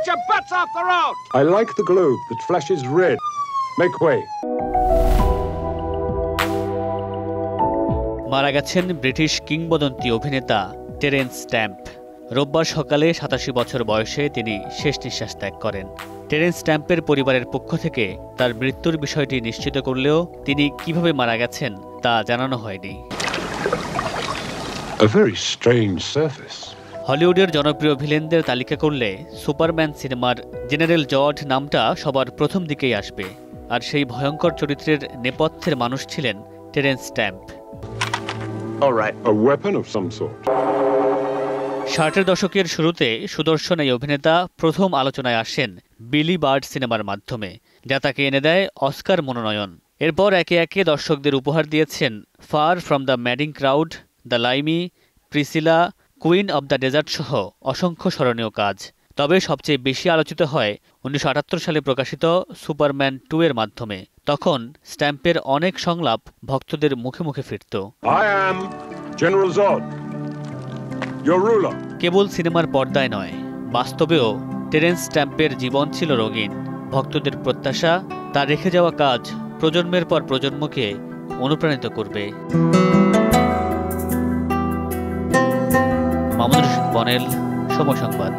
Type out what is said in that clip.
Get your butts off the road! I like the globe that flashes red. Make way. মারা গেছেন British কিংবদন্তি অভিনেতা Terence stamp. রোববার সকালে ৮৭ বছর বয়সে তিনি শেষ নিঃশ্বাস ত্যাগ করেন। টেরেন্স স্ট্যাম্পের পরিবারের পক্ষ থেকে তার মৃত্যুর বিষয়টি নিশ্চিত করলেও তিনি কিভাবে মারা গেছেন তা জানানো হয়নি। A very strange surface. হলিউডের জনপ্রিয় ভিলেনদের তালিকা করলে সুপারম্যান সিনেমার জেনারেল জর্জ নামটা সবার প্রথম দিকেই আসবে, আর সেই ভয়ঙ্কর চরিত্রের নেপথ্যের মানুষ ছিলেন Terence Stamp. All right, a weapon of some sort. ৬০-এর দশকের শুরুতে সুদর্শন এই অভিনেতা প্রথম আলোচনায় আসেন বিলি বার্ড সিনেমার মাধ্যমে, যা তাকে এনে দেয় অস্কার মনোনয়ন। এরপর একে একে দর্শকদের উপহার দিয়েছেন Far from the Madding Crowd, The Limey, Priscilla, Queen of the Desert সহ অসংখ্য স্মরণীয় কাজ। তবে সবচেয়ে বেশি আলোচিত হয় ১৯৭৮ সালে প্রকাশিত সুপারম্যান 2 এর মাধ্যমে। তখন স্ট্যাম্পের অনেক সংলাপ ভক্তদের মুখে মুখে ফিরত। I am General Zod, your ruler. কেবল সিনেমার পর্দায় নয়, বাস্তবেও টেরেন্স স্ট্যাম্পের জীবন ছিল রঙিন। ভক্তদের প্রত্যাশা, তার রেখে যাওয়া কাজ প্রজন্মের পর প্রজন্মকে অনুপ্রাণিত করবে। মামুনুর রশীদ বনেল, সময় সংবাদ।